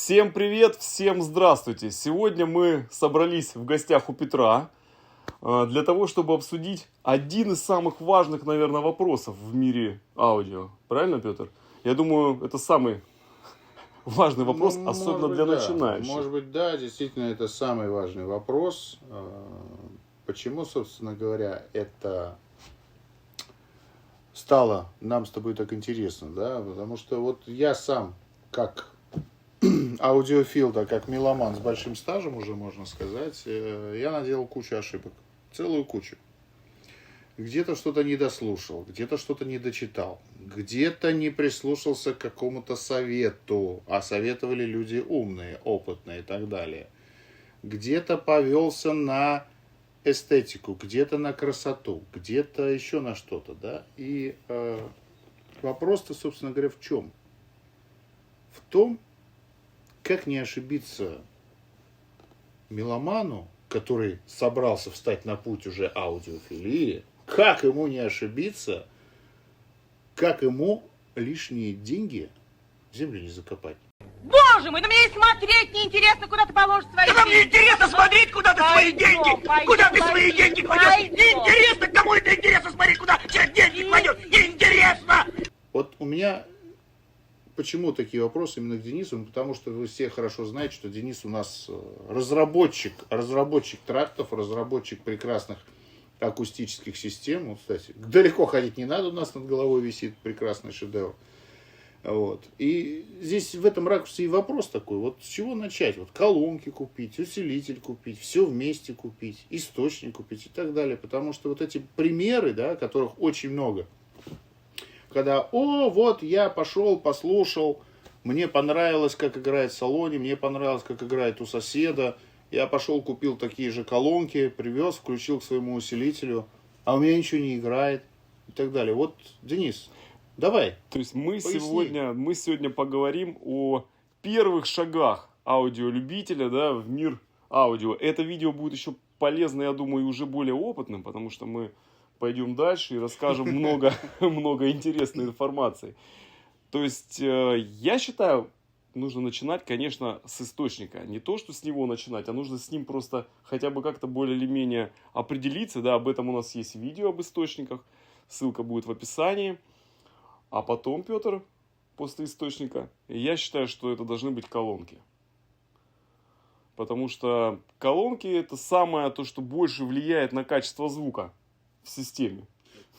Всем привет, всем здравствуйте! Сегодня мы собрались в гостях у Петра для того, чтобы обсудить один из самых важных, наверное, вопросов в мире аудио. Правильно, Петр? Я думаю, это самый важный вопрос, особенно для начинающих. Может быть, да, действительно, это самый важный вопрос. Почему, собственно говоря, это стало нам с тобой так интересно, да? Потому что вот я сам, как аудиофил, да, как меломан с большим стажем уже, можно сказать, я наделал кучу ошибок. Целую кучу. Где-то что-то не дослушал, где-то что-то не дочитал, где-то не прислушался к какому-то совету, а советовали люди умные, опытные и так далее. Где-то повелся на эстетику, где-то на красоту, где-то еще на что-то, да. И вопрос-то, собственно говоря, в чем? В том, как не ошибиться меломану, который собрался встать на путь уже аудиофилии, как ему не ошибиться, как ему лишние деньги в землю не закопать. Боже мой, да мне и смотреть неинтересно, куда ты положишь свои деньги. Да мне интересно смотреть, куда ты свои деньги. Куда ты свои деньги кладешь? Неинтересно, кому это интересно смотреть, куда человек деньги кладет. Неинтересно. Вот у меня почему такие вопросы именно к Денису? Потому что вы все хорошо знаете, что Денис у нас разработчик трактов, разработчик прекрасных акустических систем. Вот, кстати, далеко ходить не надо, у нас над головой висит прекрасный шедевр. Вот. И здесь в этом ракурсе и вопрос такой, вот с чего начать? Вот колонки купить, усилитель купить, все вместе купить, источник купить и так далее. Потому что вот эти примеры, да, которых очень много, когда, вот я пошел, послушал, мне понравилось, как играет в салоне, мне понравилось, как играет у соседа, я пошел, купил такие же колонки, привез, включил к своему усилителю, а у меня ничего не играет и так далее. Вот, Денис, давай. То есть мы сегодня поговорим о первых шагах аудиолюбителя, да, в мир аудио. Это видео будет еще полезно, я думаю, и уже более опытным, потому что мы пойдем дальше и расскажем много интересной информации. То есть я считаю, нужно начинать, конечно, с источника. Не то, что с него начинать, а нужно с ним просто хотя бы как-то более или менее определиться. Да, об этом у нас есть видео об источниках. Ссылка будет в описании. А потом, Петр, после источника, я считаю, что это должны быть колонки. Потому что колонки это самое то, что больше влияет на качество звука в системе.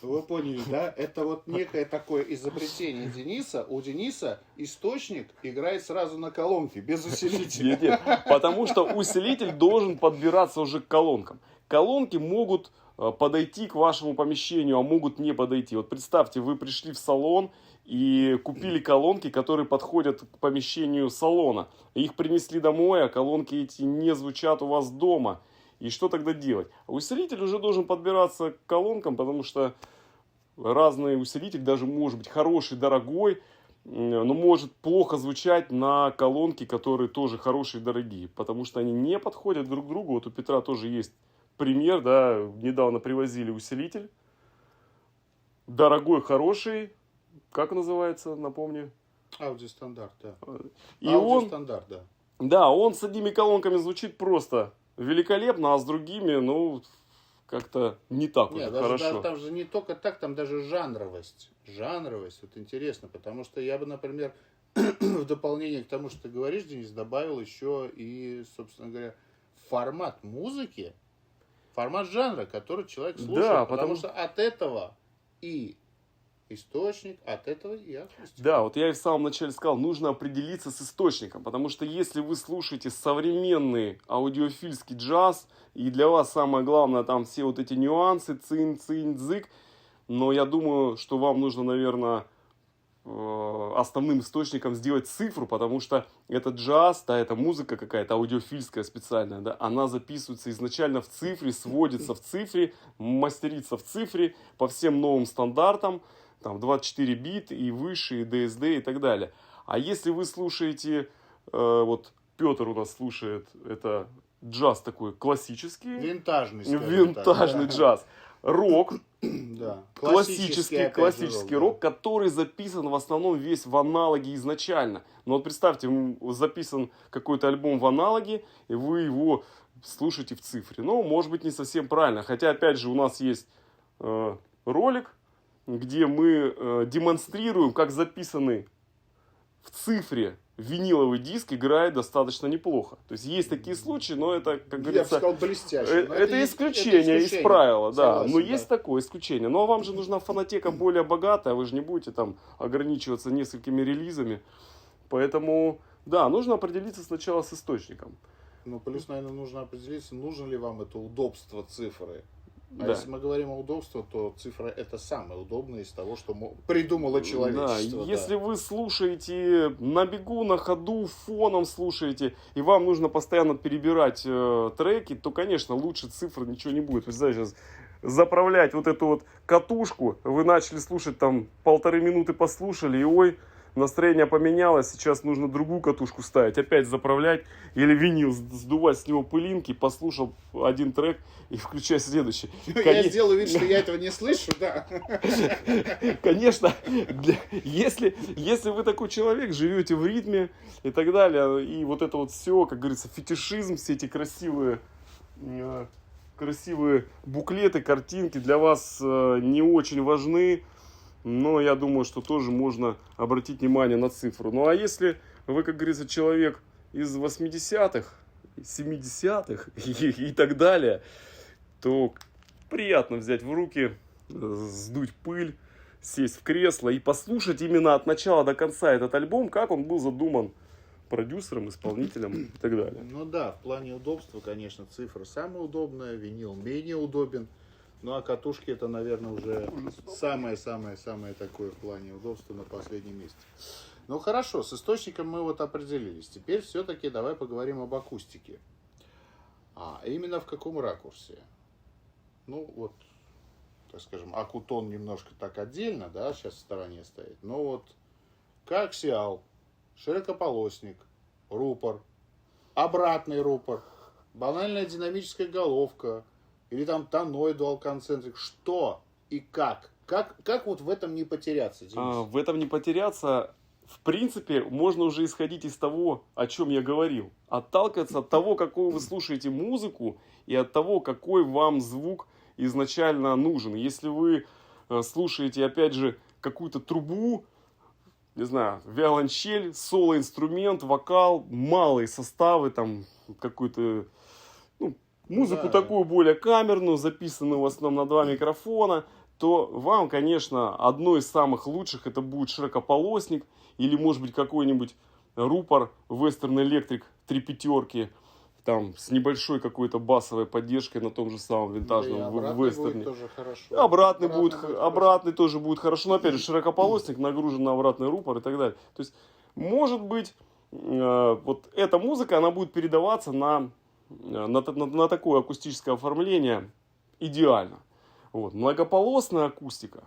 Вы поняли, да? Это вот некое такое изобретение Дениса. У Дениса источник играет сразу на колонке, без усилителя. Нет, потому что усилитель должен подбираться уже к колонкам. Колонки могут подойти к вашему помещению, а могут не подойти. Вот представьте, вы пришли в салон и купили колонки, которые подходят к помещению салона. Их принесли домой, а колонки эти не звучат у вас дома. И что тогда делать? Усилитель уже должен подбираться к колонкам, потому что разный усилитель, даже может быть хороший, дорогой, но может плохо звучать на колонки, которые тоже хорошие и дорогие, потому что они не подходят друг к другу. Вот у Петра тоже есть пример, да, недавно привозили усилитель, дорогой, хороший, как называется, напомни? Аудиостандарт, да. И Аудиостандарт, да. Да, он с одними колонками звучит просто великолепно, а с другими, ну, как-то не так уже хорошо. Там же не только так, там даже жанровость. Жанровость, вот интересно, потому что я бы, например, в дополнение к тому, что ты говоришь, Денис, добавил еще и, собственно говоря, формат музыки, формат жанра, который человек слушает, Да, потому что от этого и источник, от этого и акустика. Да, вот я и в самом начале сказал, нужно определиться с источником, потому что если вы слушаете современный аудиофильский джаз, и для вас самое главное там все вот эти нюансы, цин, цин, дзык, но я думаю, что вам нужно, наверное, основным источником сделать цифру, потому что это джаз, да, это музыка какая-то аудиофильская специальная, да, она записывается изначально в цифре, сводится в цифре, мастерится в цифре по всем новым стандартам, там 24 бит и выше, и DSD и так далее. А если вы слушаете, вот Петр у нас слушает, это джаз такой классический, Винтажный джаз. рок, Да. классический опять же, рок, который записан в основном весь в аналоге изначально. Но вот представьте, записан какой-то альбом в аналоге, и вы его слушаете в цифре. Ну, может быть, не совсем правильно. Хотя, опять же, у нас есть ролик, где мы демонстрируем, как записанный в цифре виниловый диск играет достаточно неплохо. То есть есть такие случаи, но это, как Я бы говорится, сказал, блестяще. Но это исключение из правила, да. Согласен, Но да. есть такое исключение. Но вам же нужна фонотека более богатая, вы же не будете там ограничиваться несколькими релизами. Поэтому, да, нужно определиться сначала с источником. Ну, плюс, наверное, нужно определиться, нужно ли вам это удобство цифры. А Да. если мы говорим о удобстве, то цифра это самое удобное из того, что придумало человечество. Да, да. если вы слушаете на бегу, на ходу, фоном слушаете, и вам нужно постоянно перебирать треки, то, конечно, лучше цифр ничего не будет. Вы знаете, сейчас заправлять вот эту вот катушку, вы начали слушать там 1,5 минуты послушали, и ой, настроение поменялось, сейчас нужно другую катушку ставить, опять заправлять, или винил, сдувать с него пылинки, послушал один трек и включай следующий. Я сделаю вид, что я этого не слышу, да. Конечно, если вы такой человек, живете в ритме и так далее, и вот это вот все, как говорится, фетишизм, все эти красивые буклеты, картинки для вас не очень важны, но я думаю, что тоже можно обратить внимание на цифру. Ну а если вы, как говорится, человек из 80-х, 70-х и так далее, то приятно взять в руки, сдуть пыль, сесть в кресло и послушать именно от начала до конца этот альбом, как он был задуман продюсером, исполнителем и так далее. Ну да, в плане удобства, конечно, цифра самая удобная, винил менее удобен. Ну а катушки это, наверное, уже самое-самое-самое такое в плане удобства на последнем месте. Ну хорошо, с источником мы вот определились. Теперь все-таки давай поговорим об акустике. А именно в каком ракурсе? Ну вот, так скажем, акутон немножко так отдельно, да, сейчас в стороне стоит. Но вот коаксиал, широкополосник, рупор, обратный рупор, банальная динамическая головка, или там тоной дуал-концентрик. Что и как? Как вот в этом не потеряться, Денис? В этом не потеряться, в принципе, можно уже исходить из того, о чем я говорил. Отталкиваться от того, какую вы слушаете музыку, и от того, какой вам звук изначально нужен. Если вы слушаете, опять же, какую-то трубу, не знаю, виолончель, соло-инструмент, вокал, малые составы, там, какую-то... музыку такую более камерную, записанную в основном на 2 микрофона, то вам, конечно, одно из самых лучших это будет широкополосник или, может быть, какой-нибудь рупор Western Electric 3 пятерки, там, с небольшой какой-то басовой поддержкой на том же самом винтажном Вестерне. Обратный тоже будет хорошо. Но, опять же, широкополосник нагружен на обратный рупор и так далее. То есть, может быть, вот эта музыка, она будет передаваться на такое акустическое оформление идеально. Вот. Многополосная акустика,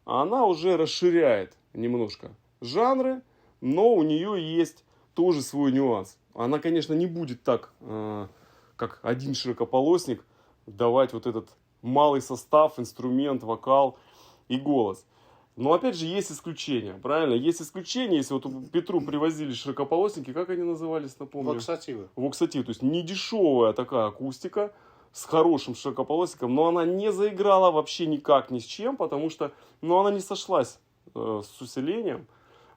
она уже расширяет немножко жанры, но у нее есть тоже свой нюанс. Она, конечно, не будет так, как один широкополосник, давать вот этот малый состав, инструмент, вокал и голос. Но опять же есть исключения, правильно? Есть исключения, если вот Петру привозили широкополосники, как они назывались, напомню? Воксативы. Воксатив, то есть не дешевая такая акустика с хорошим широкополосником, но она не заиграла вообще никак ни с чем, потому что она не сошлась с усилением,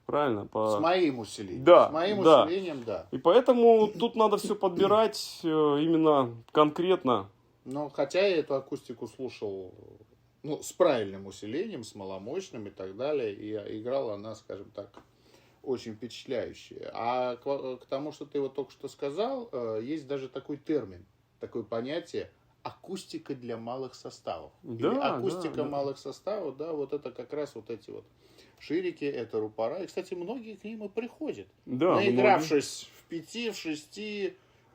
правильно? С моим усилением. Да, С моим да. усилением, да. И поэтому тут надо все подбирать именно конкретно. Но хотя я эту акустику слушал с правильным усилением, с маломощным и так далее, и играла она, скажем так, очень впечатляющая. А к тому, что ты вот только что сказал, есть даже такой термин, такое понятие акустика для малых составов. Да, или акустика да. малых составов, да, вот это как раз вот эти вот ширики, это рупора. И, кстати, многие к ним и приходят. Да, наигравшись в 5, в 6,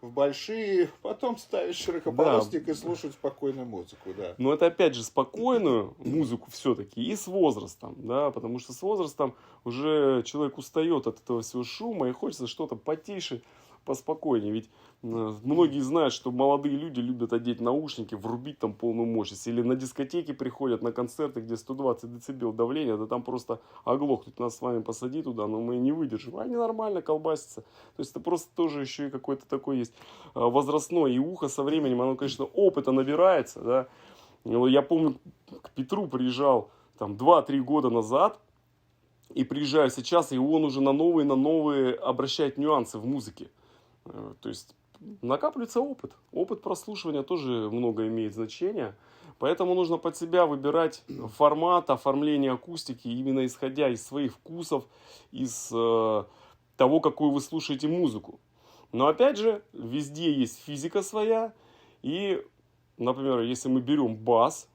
в большие, потом ставить широкополосник и слушать спокойную музыку, да. Но это опять же спокойную музыку все-таки и с возрастом, да, потому что с возрастом уже человек устает от этого всего шума и хочется что-то потише, поспокойнее. Ведь многие знают, что молодые люди любят одеть наушники, врубить там полную мощность. Или на дискотеке приходят на концерты, где 120 децибел давления, да там просто оглохнуть. Нас с вами посади туда, но мы не выдержим. Они нормально колбасятся. То есть это просто тоже еще и какой-то такой есть возрастной. И ухо со временем, оно, конечно, опыта набирается. Да? Я помню, к Петру приезжал там 2-3 года назад. И приезжаю сейчас, и он уже на новые обращает нюансы в музыке. То есть накапливается опыт. Опыт прослушивания тоже много имеет значения. Поэтому нужно под себя выбирать формат оформления акустики, именно исходя из своих вкусов, из того, какую вы слушаете музыку. Но опять же, везде есть физика своя. И, например, если мы берем бас,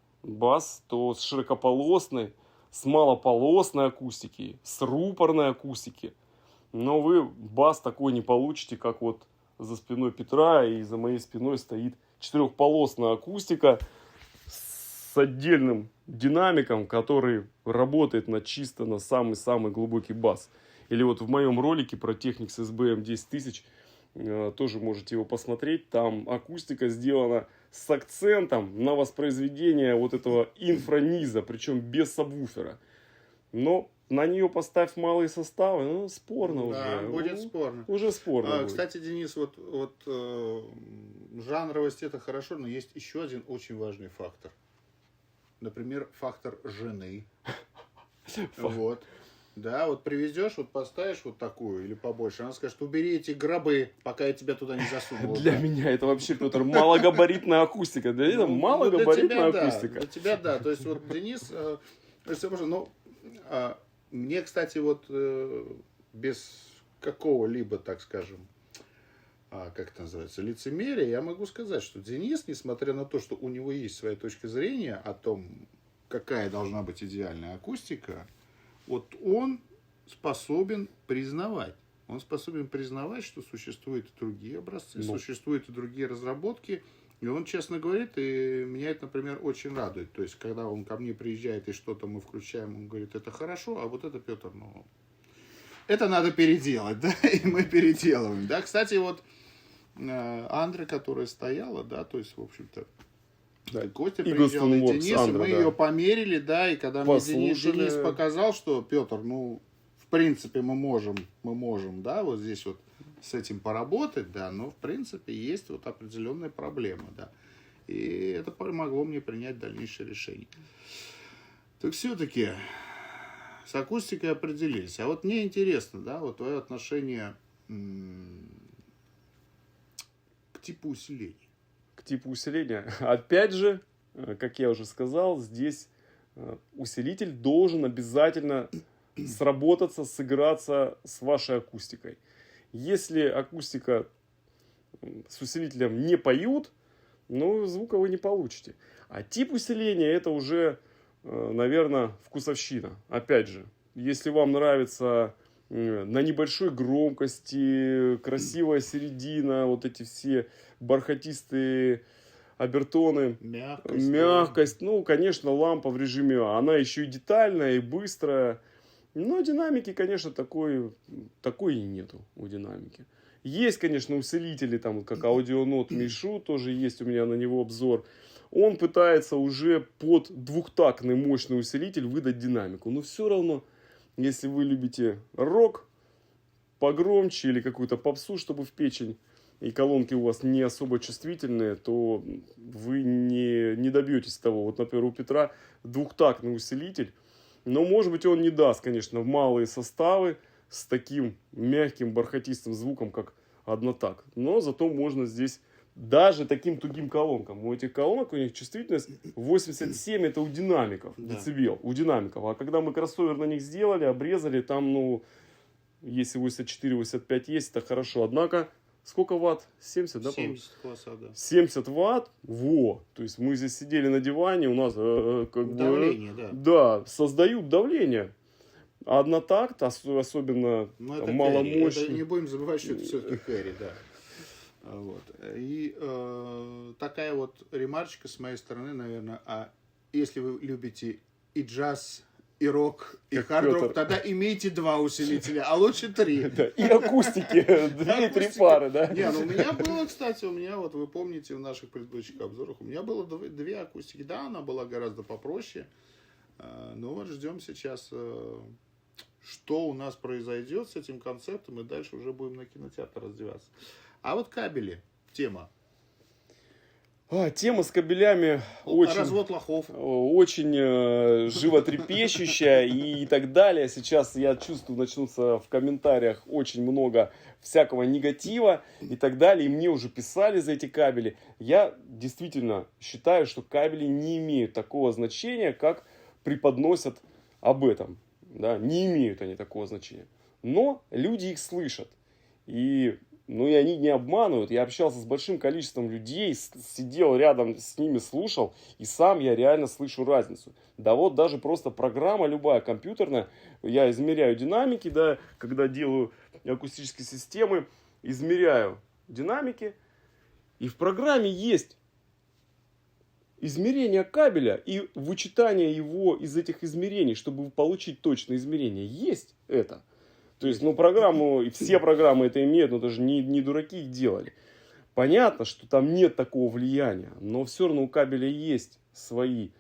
то с широкополосной, с малополосной акустики, с рупорной акустики. Но вы бас такой не получите, как вот за спиной Петра, и за моей спиной стоит четырехполосная акустика с отдельным динамиком, который работает чисто на самый-самый глубокий бас. Или вот в моем ролике про Technics SBM 10000 тоже можете его посмотреть. Там акустика сделана с акцентом на воспроизведение вот этого инфраниза, причем без сабвуфера. Но на нее поставь малые составы, ну, спорно да, уже. будет спорно. Уже спорно будет. Кстати, Денис, вот жанровость это хорошо, но есть еще один очень важный фактор. Например, фактор жены. Вот. Да, вот привезешь, вот поставишь вот такую или побольше, она скажет, убери эти гробы, пока я тебя туда не засуну. Для меня это вообще, Петр, малогабаритная акустика. Для этого малогабаритная акустика. Для тебя, да. То есть, вот, Денис, мне, кстати, вот без какого-либо, так скажем, как это называется, лицемерия, я могу сказать, что Денис, несмотря на то, что у него есть своя точка зрения о том, какая должна быть идеальная акустика, вот он способен признавать. Он способен признавать, что существуют и другие образцы, существуют и другие разработки. И он честно говорит, и меня это, например, очень радует. То есть, когда он ко мне приезжает и что-то мы включаем, он говорит, это хорошо, а вот это, Петр, ну, это надо переделать, да, и мы переделываем. Да, кстати, вот Андре, которая стояла, да, то есть, в общем-то, да, Костя приезжал на Денис, и мы ее померили, да, и когда мне Денис показал, что, Петр, ну, в принципе, мы можем, да, вот здесь вот с этим поработать, да, но, в принципе, есть вот определенные проблемы, да, и это помогло мне принять дальнейшее решение. Так все-таки с акустикой определились. А вот мне интересно, да, вот твое отношение к типу усиления. Типу усиления. Опять же, как я уже сказал, здесь усилитель должен обязательно сработаться, сыграться с вашей акустикой. Если акустика с усилителем не поют, ну, звука вы не получите. А тип усиления это уже, наверное, вкусовщина. Опять же, если вам нравится на небольшой громкости, красивая середина, вот эти все бархатистые обертоны, мягкость. Ну, конечно, лампа в режиме А. Она еще и детальная, и быстрая. Но динамики, конечно, такой и нету у динамики. Есть, конечно, усилители, там, как Audionaut Мишу, тоже есть у меня на него обзор. Он пытается уже под двухтактный мощный усилитель выдать динамику. Но все равно, если вы любите рок погромче или какую-то попсу, чтобы в печень, и колонки у вас не особо чувствительные, то вы не добьетесь того. Вот, например, у Петра двухтактный усилитель, но, может быть, он не даст, конечно, в малые составы с таким мягким бархатистым звуком, как однотакт. Но зато можно здесь даже таким тугим колонкам. У этих колонок, у них чувствительность 87, это у динамиков, децибел, у динамиков. А когда мы кроссовер на них сделали, обрезали, там, ну, если 84-85 есть, это хорошо. Однако, сколько ватт? 70, да? 70 класса, да. 70 ватт, то есть мы здесь сидели на диване, у нас давление, да. Да, создают давление. А однотакт, особенно маломощный. Не будем забывать, что это все-таки кэрри, да. Вот. И такая вот ремарочка с моей стороны, наверное, если вы любите и джаз, и рок, и Как хард-рок, Пётр. тогда имейте 2 усилителя, а лучше 3. Да, и акустики, 2-3 пары, да? Не, ну у меня было, кстати, вот вы помните в наших предыдущих обзорах, у меня было 2 акустики. Да, она была гораздо попроще. Но вот ждем сейчас, что у нас произойдет с этим концептом, и дальше уже будем на кинотеатр раздеваться. А вот кабели, тема. Тема с кабелями очень... Развод лохов. Очень животрепещущая и так далее. Сейчас, я чувствую, начнутся в комментариях очень много всякого негатива и так далее. И мне уже писали за эти кабели. Я действительно считаю, что кабели не имеют такого значения, как преподносят об этом. Да? Не имеют они такого значения. Но люди их слышат. И они не обманывают. Я общался с большим количеством людей, сидел рядом с ними, слушал, и сам я реально слышу разницу. Да вот даже просто программа любая компьютерная, я измеряю динамики, да, когда делаю акустические системы, измеряю динамики, и в программе есть измерение кабеля и вычитание его из этих измерений, чтобы получить точное измерение. Есть это. То есть, программу, и все программы это имеют, но даже не дураки их делали. Понятно, что там нет такого влияния, но все равно у кабеля есть свои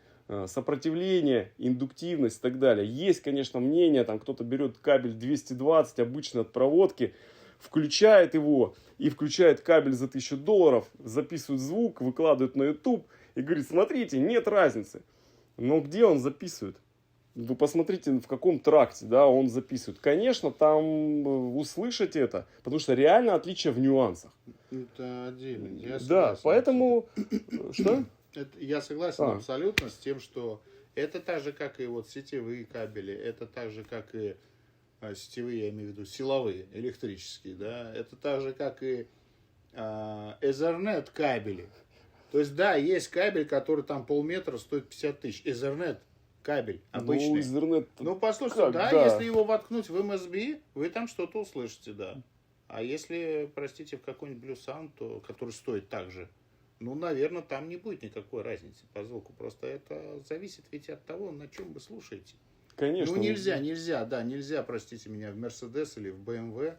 сопротивления, индуктивность и так далее. Есть, конечно, мнение, там кто-то берет кабель 220 обычно от проводки, включает его и включает кабель за $1000, записывает звук, выкладывает на YouTube и говорит, смотрите, нет разницы. Но где он записывает? Вы посмотрите, в каком тракте, да, он записывает. Конечно, там услышать это, потому что реально отличие в нюансах. Это отдельно. Я Да, согласен. поэтому... Что? Я согласен абсолютно с тем, что это так же, как и вот сетевые кабели, это так же, как и сетевые, я имею в виду силовые, электрические, да, это так же, как и Ethernet кабели. То есть, да, есть кабель, который там полметра стоит 50 000. Ethernet кабель обычный. Ethernet... Послушайте, как, да, да, если его воткнуть в MSB, вы там что-то услышите, да. А если, простите, в какой-нибудь Blue Sound, то, который стоит так же, наверное, там не будет никакой разницы по звуку. Просто это зависит ведь от того, на чем вы слушаете. Конечно. Нельзя, простите меня, в Mercedes или в BMW,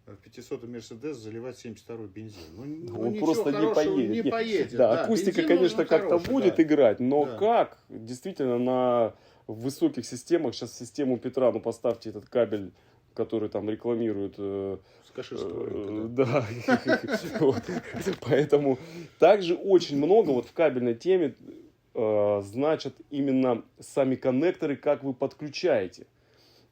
в 500 Mercedes заливать 72-й бензин. Он просто не поедет. Да, акустика, бензин конечно, как-то хороший, будет да. играть, но Да. как? Действительно, на высоких системах, сейчас систему Петра, поставьте этот кабель, который там рекламируют. С каширского рынка, Да. Вот. Поэтому также очень много вот в кабельной теме значат именно сами коннекторы, как вы подключаете.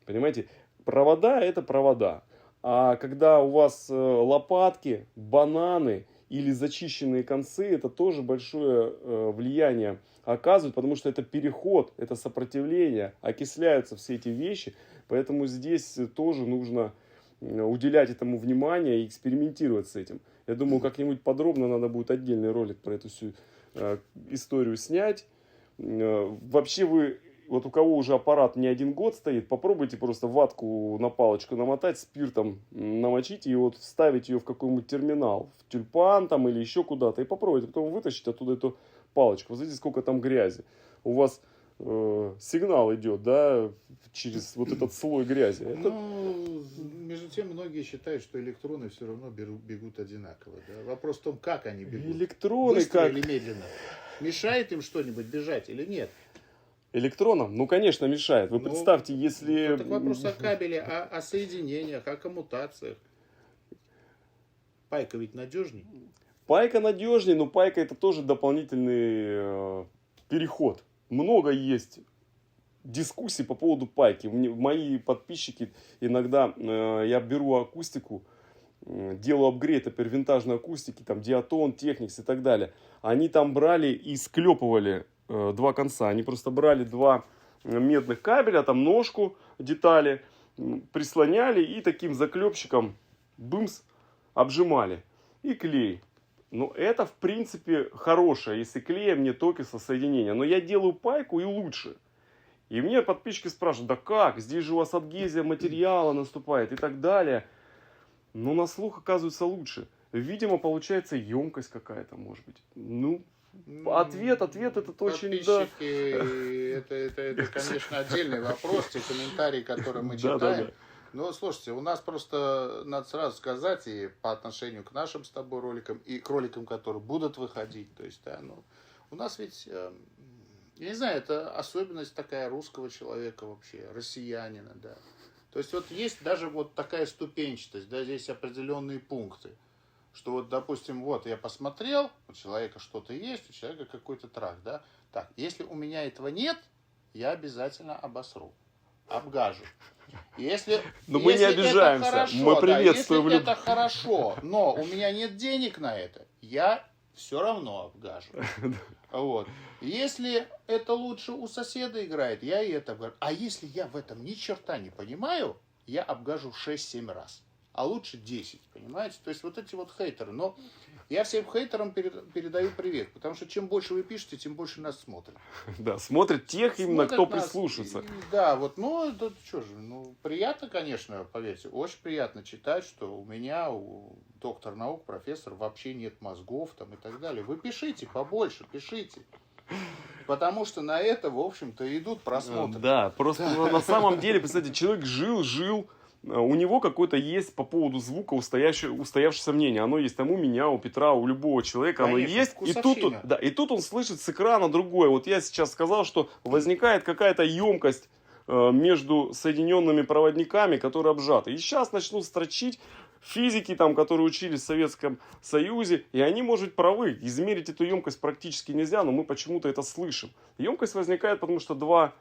Понимаете? Провода это провода. А когда у вас лопатки, бананы или зачищенные концы, это тоже большое влияние оказывает, потому что это переход, это сопротивление, окисляются все эти вещи. Поэтому здесь тоже нужно уделять этому внимание и экспериментировать с этим. Я думаю, как-нибудь подробно надо будет отдельный ролик про эту всю историю снять. Вообще вы... Вот у кого уже аппарат не 1 год стоит, попробуйте просто ватку на палочку намотать, спиртом намочить и вот вставить ее в какой-нибудь терминал, в тюльпан там или еще куда-то, и попробуйте потом вытащить оттуда эту палочку. Вот смотрите, сколько там грязи. У вас сигнал идет, да, через вот этот слой грязи. Это... Между тем, многие считают, что электроны все равно бегут одинаково. Да? Вопрос в том, как они бегут. Электроны быстро как... или медленно. Мешает им что-нибудь бежать или нет? Электронам? Конечно, мешает. Вы представьте, если... Так вопрос о кабеле, о соединениях, о коммутациях. Пайка ведь надежней. Пайка надежнее, но пайка это тоже дополнительный переход. Много есть дискуссий по поводу пайки. Мои подписчики иногда, я беру акустику, делаю апгрейд, теперь винтажной акустики, там Диатон, Техникс и так далее. Они там брали и склепывали 2 конца. Они просто брали 2 медных кабеля, там ножку, детали, прислоняли и таким заклепщиком бымс обжимали. И клей. Ну, это, в принципе, хорошее, если клеем не токиса соединение. Но я делаю пайку и лучше. И мне подписчики спрашивают, да как? Здесь же у вас адгезия материала наступает и так далее. Но на слух оказывается лучше. Видимо, получается емкость какая-то, может быть. Ну, Ответ этот очень, да. Подписчики, это, конечно, отдельный вопрос, те комментарии, которые мы читаем. Но, слушайте, у нас просто, надо сразу сказать, и по отношению к нашим с тобой роликам, и к роликам, которые будут выходить, то есть, да, ну, у нас ведь, я не знаю, это особенность такая русского человека вообще, россиянина, да. То есть, вот есть даже вот такая ступенчатость, да, здесь определенные пункты. Что вот, допустим, вот я посмотрел, у человека что-то есть, у человека какой-то трах, да. Так, если у меня этого нет, я обязательно обосру, обгажу. Если, но мы не обижаемся, хорошо, мы приветствуем. Да, если это хорошо, но у меня нет денег на это, я все равно обгажу. Вот. Если это лучше у соседа играет, я и это обгажу. А если я в этом ни черта не понимаю, я обгажу 6-7 раз. А лучше 10, понимаете? То есть вот эти вот хейтеры. Но я всем хейтерам передаю привет, потому что чем больше вы пишете, тем больше нас смотрят. Да, смотрят тех именно, Смотрят кто нас, прислушается. Да, вот, ну, это что же, ну, приятно, конечно, поверьте, очень приятно читать, что у меня, у доктора наук, профессор, вообще нет мозгов там и так далее. Вы пишите побольше, пишите. Потому что на это, в общем-то, идут просмотры. Да, просто на самом деле, представьте, человек жил, у него какое-то есть по поводу звука устоявшееся мнение. Оно есть там у меня, у Петра, у любого человека. Конечно, оно есть. И тут он слышит с экрана другое. Вот я сейчас сказал, что возникает какая-то емкость между соединенными проводниками, которые обжаты. И сейчас начнут строчить физики, там, которые учились в Советском Союзе, и они, может быть, правы. Измерить эту емкость практически нельзя, но мы почему-то это слышим. Емкость возникает, потому что два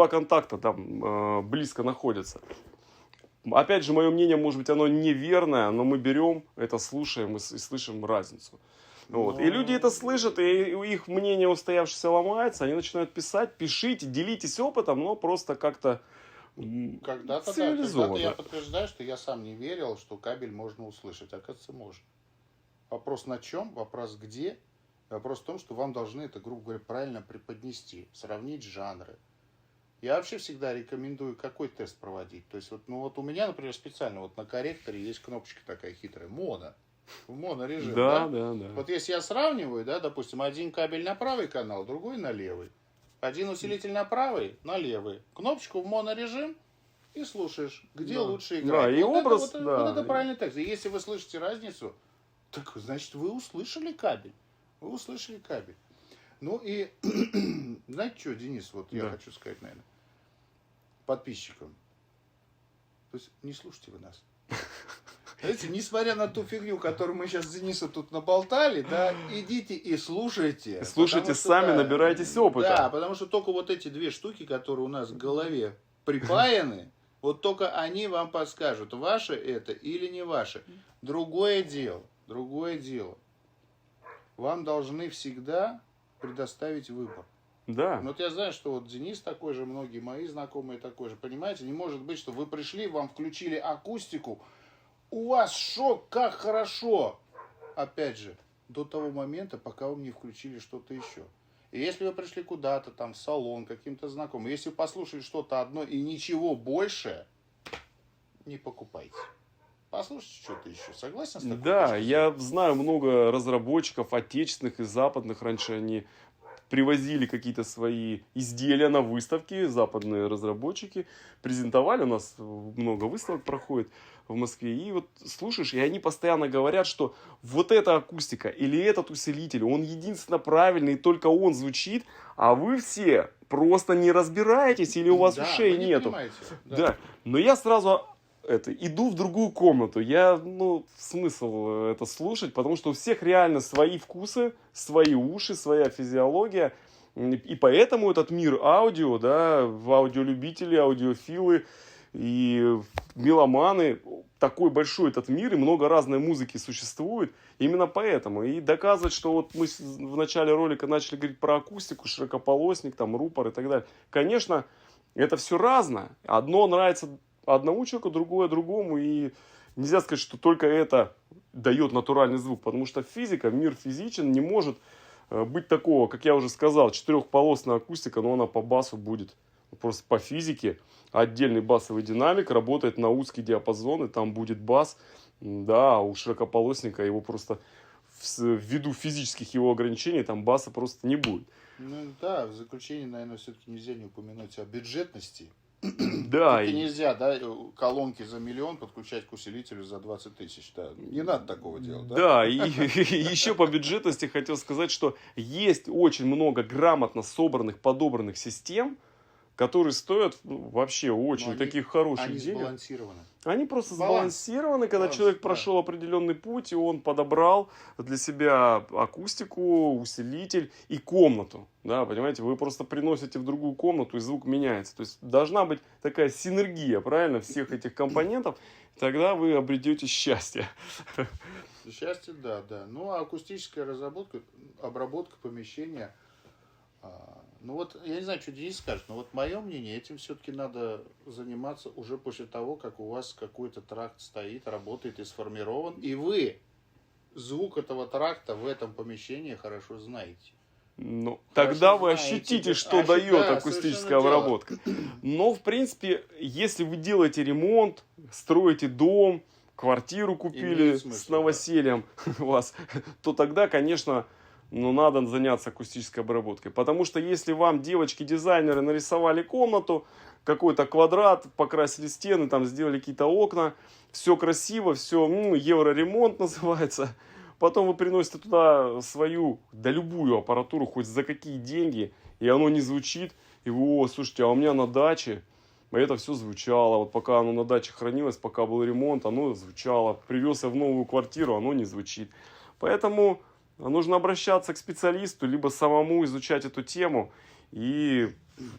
контакта там близко находятся. Опять же, мое мнение, может быть, оно неверное, но мы берем это, слушаем и слышим разницу. Вот. И люди это слышат, и их мнение устоявшееся ломается, они начинают писать, пишите, делитесь опытом, но просто как-то когда-то я подтверждаю, что я сам не верил, что кабель можно услышать. Оказывается, можно. Вопрос на чем, вопрос где. Вопрос в том, что вам должны это, грубо говоря, правильно преподнести, сравнить жанры. Я вообще всегда рекомендую какой тест проводить. То есть, вот, ну, вот у меня, например, специально вот на корректоре есть кнопочка такая хитрая, моно. В монорежим, да? Да. Вот если я сравниваю, да, допустим, один кабель на правый канал, другой на левый. Один усилитель на правый, на левый. Кнопочку в монорежим и слушаешь, где лучше играть. Да, и вот образ, это, да. Вот это правильный текст. И если вы слышите разницу, так, значит, вы услышали кабель. Вы услышали кабель. Ну и, знаете что, Денис, вот я хочу сказать, наверное, подписчикам. То есть не слушайте вы нас. Знаете, несмотря на ту фигню, которую мы сейчас с Денисом тут наболтали, да, идите и слушайте. Слушайте сами, да, набирайтесь опыта. Да, потому что только вот эти две штуки, которые у нас в голове припаяны, вот только они вам подскажут, ваше это или не ваше. Другое дело. Вам должны всегда предоставить выбор. Да. Вот я знаю, что вот Денис такой же, многие мои знакомые такой же. Понимаете, не может быть, что вы пришли, вам включили акустику, у вас шок, как хорошо. Опять же, до того момента, пока вы не включили что-то еще. И если вы пришли куда-то, там, в салон, каким-то знакомым, если вы послушали что-то одно и ничего больше, не покупайте. Послушайте что-то еще. Согласен с такой? Да, я знаю много разработчиков, отечественных и западных. Раньше они привозили какие-то свои изделия на выставки, западные разработчики, презентовали, у нас много выставок проходит в Москве, и вот слушаешь, и они постоянно говорят, что вот эта акустика или этот усилитель, он единственно правильный, и только он звучит, а вы все просто не разбираетесь или у вас ушей нету. Да, но я сразу иду в другую комнату. Смысл это слушать, потому что у всех реально свои вкусы, свои уши, своя физиология. И поэтому этот мир аудио, да, аудиолюбители, аудиофилы и меломаны, такой большой этот мир, и много разной музыки существует. Именно поэтому. И доказывать, что вот мы в начале ролика начали говорить про акустику, широкополосник, там, рупор и так далее. Конечно, это все разное. Одно нравится одному человеку, другое другому, и нельзя сказать, что только это дает натуральный звук, потому что физика, мир физичен, не может быть такого, как я уже сказал, четырехполосная акустика, но она по басу будет просто по физике. Отдельный басовый динамик работает на узкий диапазон, и там будет бас, да, а у широкополосника его просто ввиду физических его ограничений там баса просто не будет. Ну да, в заключение, наверное, все-таки нельзя не упомянуть о бюджетности. Да, И нельзя, да, колонки за 1 миллион подключать к усилителю за 20 тысяч. Да. Не надо такого делать, да? Да, и еще по бюджетности хотел сказать, что есть очень много грамотно собранных, подобранных систем, которые стоят вообще очень они- таких хороших Они денег. сбалансированы. Они просто Баланс. сбалансированы, когда Баланс, человек да. прошел определенный путь, и он подобрал для себя акустику, усилитель и комнату. Да, понимаете, вы просто приносите в другую комнату, и звук меняется. То есть должна быть такая синергия, правильно, всех этих компонентов, тогда вы обретете счастье. Счастье, да, да. Ну, а акустическая обработка помещения. Ну вот, я не знаю, что Денис скажет, но вот мое мнение, этим все-таки надо заниматься уже после того, как у вас какой-то тракт стоит, работает и сформирован, и вы звук этого тракта в этом помещении хорошо знаете. Ну, Хорошо тогда вы знаете, ощутите, да. что дает Да, акустическая совершенно дело. обработка. Но, в принципе, если вы делаете ремонт, строите дом, квартиру купили Имеет смысл, с новосельем у вас, то тогда, конечно, ну, надо заняться акустической обработкой. Потому что если вам девочки-дизайнеры нарисовали комнату, какой-то квадрат, покрасили стены, там сделали какие-то окна, все красиво, все, евроремонт называется. Потом вы приносите туда свою, да любую аппаратуру, хоть за какие деньги, и оно не звучит. И вы, о, слушайте, а у меня на даче это все звучало. Вот пока оно на даче хранилось, пока был ремонт, оно звучало. Привез я в новую квартиру, оно не звучит. Поэтому нужно обращаться к специалисту, либо самому изучать эту тему. И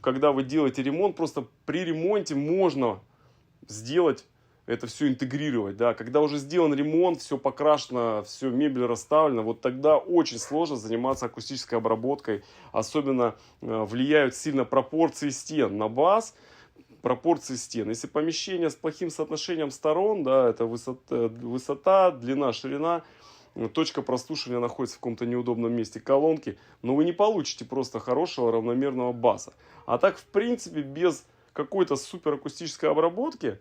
когда вы делаете ремонт, просто при ремонте можно сделать это все интегрировать, да, когда уже сделан ремонт, все покрашено, все мебель расставлена, вот тогда очень сложно заниматься акустической обработкой, особенно влияют сильно пропорции стен на бас, пропорции стен. Если помещение с плохим соотношением сторон, да, это высота, длина, ширина, точка прослушивания находится в каком-то неудобном месте колонки, но вы не получите просто хорошего равномерного баса. А так, в принципе, без какой-то суперакустической обработки,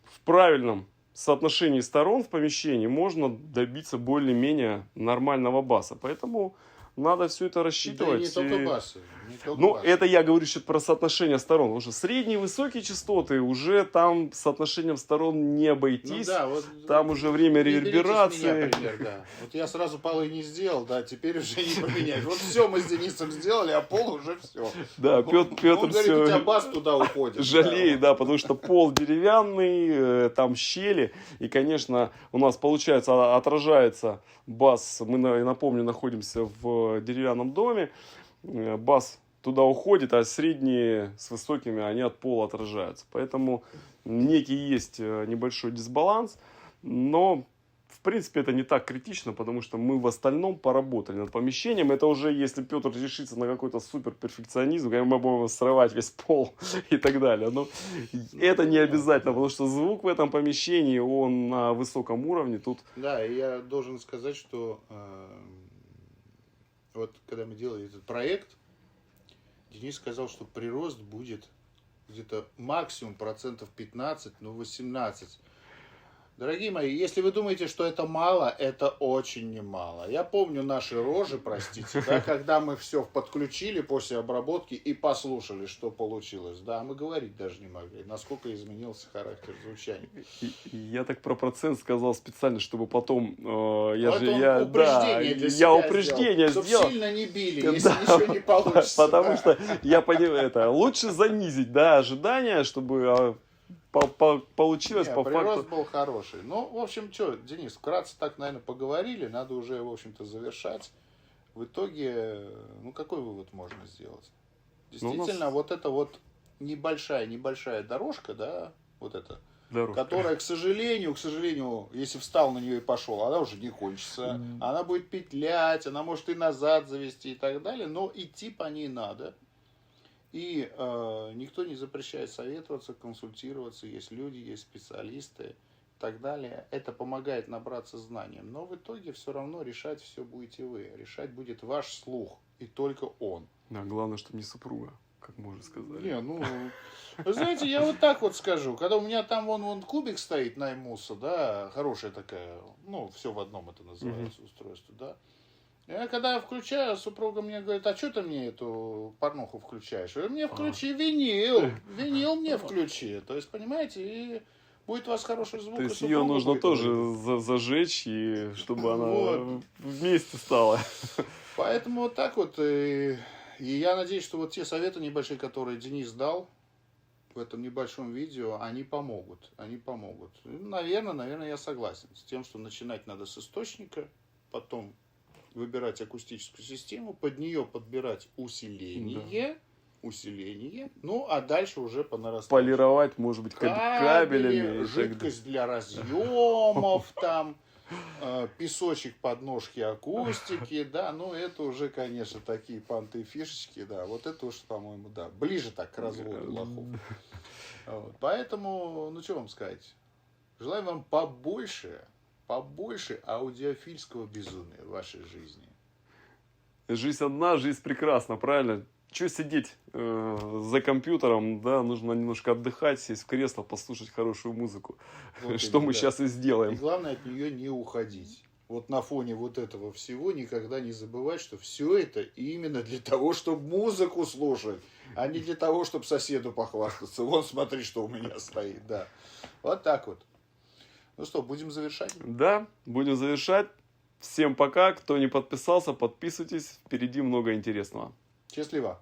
в правильном соотношении сторон в помещении можно добиться более-менее нормального баса. Поэтому надо все это рассчитывать. Да и не только басы. Ну, это я говорю сейчас про соотношение сторон. Потому что средние и высокие частоты уже там соотношением сторон не обойтись. Ну, да, вот там уже время не берите с реверберации. меня пример, да. Вот я сразу полы не сделал, да, теперь уже не поменять. Вот все мы с Денисом сделали, а пол уже все. Да, Петр Он говорит, у тебя бас туда уходит. жалеет, да, потому что пол деревянный, там щели. И, конечно, у нас получается, отражается бас. Мы, напомню, находимся в деревянном доме. Бас туда уходит, а средние с высокими, они от пола отражаются. Поэтому некий есть небольшой дисбаланс, но в принципе это не так критично, потому что мы в остальном поработали над помещением. Это уже если Петр решится на какой-то супер перфекционизм, когда мы будем срывать весь пол и так далее. Но это не обязательно, потому что звук в этом помещении, он на высоком уровне. Тут... Да, и я должен сказать, что вот когда мы делали этот проект, Денис сказал, что прирост будет где-то максимум 15%, ну 18%. Дорогие мои, если вы думаете, что это мало, это очень немало. Я помню наши рожи, простите, да, когда мы все подключили после обработки и послушали, что получилось. Да, мы говорить даже не могли, насколько изменился характер звучания. И я так про процент сказал специально, чтобы потом Я упреждение чтобы сделал. сильно не били, Да, если ничего не получится. Потому да. что я понимаю, это лучше занизить, да, ожидания, чтобы получилось Не, по прирост факту. был хороший. Ну, в общем, что, Денис, вкратце так, наверное, поговорили. Надо уже, в общем-то, завершать. В итоге, ну, какой вывод можно сделать? Действительно, вот эта вот небольшая дорожка, да, вот эта, Дорожка. которая, к сожалению, если встал на нее и пошел, она уже не кончится. Она будет петлять, она может и назад завести и так далее, но идти по ней надо. И никто не запрещает советоваться, консультироваться. Есть люди, есть специалисты и так далее. Это помогает набраться знаний. Но в итоге все равно решать все будете вы. Решать будет ваш слух. И только он. Да, главное, чтобы не супруга. как мы уже сказали. Не, ну, вы знаете, я вот так вот скажу. Когда у меня там вон кубик стоит Наймуса, да, хорошая такая, ну, все в одном это называется устройство, да. Я когда включаю, супруга мне говорит, а что ты мне эту порнуху включаешь? Я говорю, мне включи винил мне включи. То есть, понимаете, и будет у вас хороший звук. То есть и ее супруга нужно будет тоже говорить. зажечь, и чтобы она Вот. вместе стала. Поэтому вот так вот. И я надеюсь, что вот те советы небольшие, которые Денис дал в этом небольшом видео, они помогут. Они помогут. И, наверное, я согласен с тем, что начинать надо с источника, потом выбирать акустическую систему, под нее подбирать усиление, ну, а дальше уже по нарастанию. Полировать, может быть, кабелями. и так жидкость для разъемов, там, песочек подножки акустики, да, ну, это уже, конечно, такие понты и фишечки, да, вот это уж, по-моему, да, ближе так к разводу лохов. Вот. Поэтому, ну, что вам сказать, желаю вам побольше аудиофильского безумия в вашей жизни. Жизнь одна, жизнь прекрасна, правильно? Че сидеть за компьютером, да, нужно немножко отдыхать, сесть в кресло, послушать хорошую музыку, Вот что именно, мы да. сейчас и И сделаем. главное от нее не уходить. Вот на фоне вот этого всего никогда не забывать, что все это именно для того, чтобы музыку слушать, а не для того, чтобы соседу похвастаться. Вон, смотри, что у меня стоит, да. Вот так вот. Ну что, будем завершать? Да, будем завершать. Всем пока. Кто не подписался, подписывайтесь. Впереди много интересного. Счастливо.